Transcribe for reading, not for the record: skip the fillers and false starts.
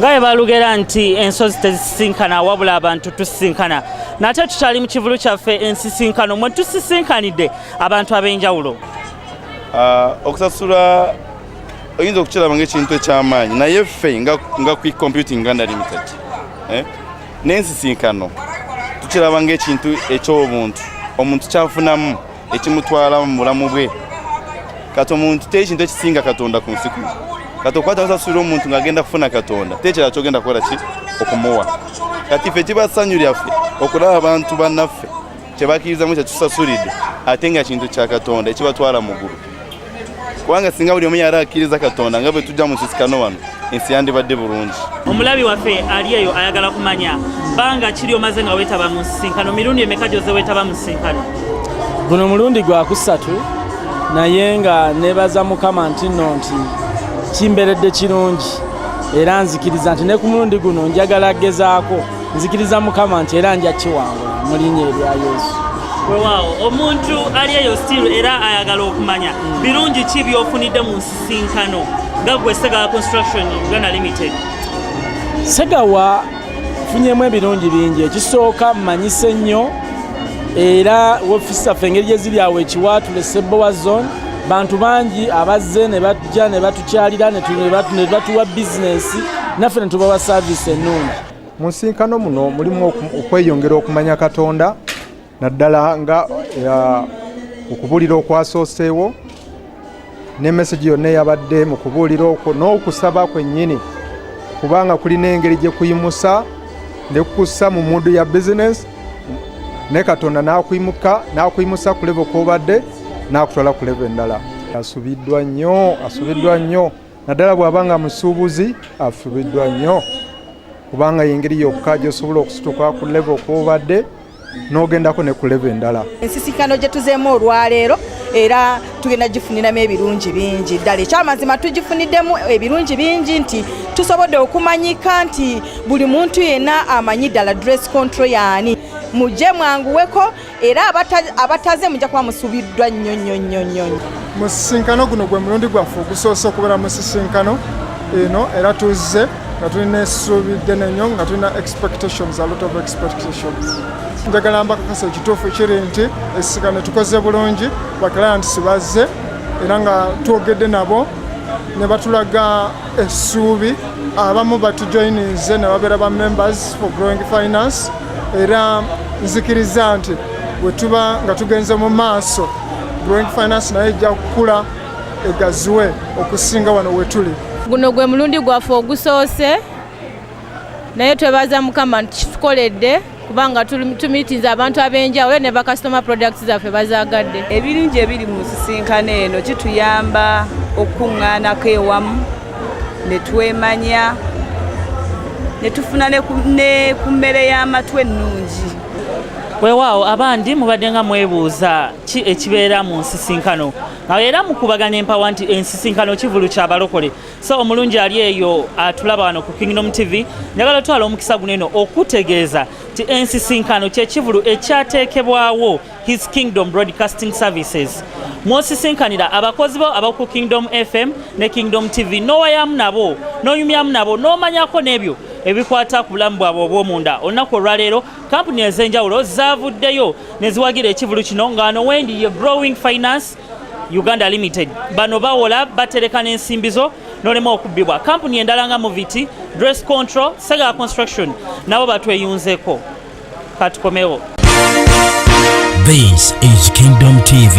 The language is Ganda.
Ngaye balugera nti ensozi tezisinkana wabula abantu tusisinkana. Nate tukyali mu kivulu kyaffe ensisinkano mwe tusisinkanidde abantu ab'enjawulo. Okusasula oyinza okukiraba ng'ekintu eky'amaanyi naye ffe nga Quick Computing Uganda Limited n'ensisinkano tukiraba ng'ekintu eky'obuntu omuntu kyafunamu ekimutwala mu bulamu bwe. Kati omuntu tekintu ekisinga Katonda ku nsi kuno. Kati okwata kusasula omuntu ng'agenda kufuna Katonda tekira kyogenda kukola ki okumuwa. Kati ffe kibasanyu lyaffe okulaba abantu bannaffe kyebakkirizamu kyetusasulidde ate nga kintu kya Katonda ekibatwala mu ggulu. Kubanga singa buli omu yali akkiriza Katonda nga bwe tujja mu nsisikano wano ensi yandibadde bulungi. Omulabi waffe ali eyo ayagala kumanya banga kiri omaze nga weetaba mu nsisinkano mirundi emeka gy'oze weetaba mu nsisinkano? Guno mulundi gwa kusatu naye nga nebaza Mukama nti nno nti kimberedde kirungi era nzikiriza nti ne ku mulundi guno njagala gezaako nzikiriza Mukama nti era nja kiwangula mu linnya erya Yesu. Weewaawo omuntu ali eyo still era ayagala okumanya birungi ki by'ofunidde mu nsisinkano nga gwe Segawa Construction Uganda Limited? Segawa funyemu ebirungi bingi. Ekisooka mmanyise nnyo era woofiisi zaffe engeri gye ziri awo ekiwaatule Ssebbowa zone bantu bangi abazze ne bajja ne batukyalira ne batuwa bizinesi naffe ne tubawa saavisi ennungi. Mu nsinkano muno mulimu okweyongera okumanya Katonda naddala nga okubuulira okwasooseewo ne message yonna eyabadde mu kubuulira okwo n'okusaba kwennyini kubanga kulina engeri gye kuyimusa ne kukussa mu mundu ya bizinesi ne Katonda n'akuyimusa ku level kw'obadde n'akutwala ku level endala. Asubiddwa nnyo naddala bw'abanga musuubuzi afubiddwa nnyo kubanga y'engeri yokka gy'osobola okusituka ku level kw'obadde n'ogendako ne ku level endala. Ensisinkano gye tuzeemu olwaleero era tugenda gifuniramu ebirungi bingi ddala. Ekyamazima tugifuniddemu ebirungi bingi nti tusobodde okumanyika nti buli muntu yenna amanyi ddala dress control yaani. Mujje mwanguweko era abataze mujja kuba musubiddwa nnyo. Mu nsisinkano guno gwe mulundi gwaffe ogusoose okubeera mu nsisinkano eno era tuzze nga tulina essuubi ddene nnyo nga tulina a lot of expectations. Njagala mbakakasa ekituufu kiri nti ensisinkano tukoze bulungi baklayantisi bazze era nga twogedde nabo ne batulaga essuubi abamu batujoyininze ne babeera ba members for growing finance era nzikiriza nti bwe tuba nga tugenze mu maaso growing finance naye ejja kukula egaziwe okusinga wano we tuli. Guno gwe mulundi gwaffe ogusoose naye twebaza Mukama nti kitukoledde kubanga tumiitinze abantu ab'enjawulo ne bakasitoma products zaffe bazaagadde. Ebirungi ebiri mu nsisinkano eno kituyamba okuŋŋaanako ewamu ne twemanya ne tufuna ne ku mmere y'amatu ennungi. Weewaawo abandi mubadde nga mwebuuza ki ekibeera mu nsisinkano era mukubagana empawa nti ensisinkano kivulu kya balokole. So omulungi ali eyo atulaba wano ku Kingdom TV njagala otwala omukisa guno eno okutegeeza ti ensisinkano kyekivulu ekyateekebwawo His Kingdom Broadcasting Services. Mwosisinkanira abakozi bo abaku Kingdom FM ne Kingdom TV n'owayamu nabo n'onyumyamu nabo n'omanyako n'ebyo ebikwata ku bulamu bwabwe obw'omunda. Olunaku olwaleero kampuni ez'enjawulo zavuddeyo ne ziwagira ekivulu kino ng'ano wendi ye Growing Finance Uganda Limited. Bano bawola batereka n'ensimbi zo n'olema okubbibwa. Kampuni endala nga Moviti, Dress Control, Segawa Construction nabo batweyunzeko. Katukomewo. This is Kingdom TV.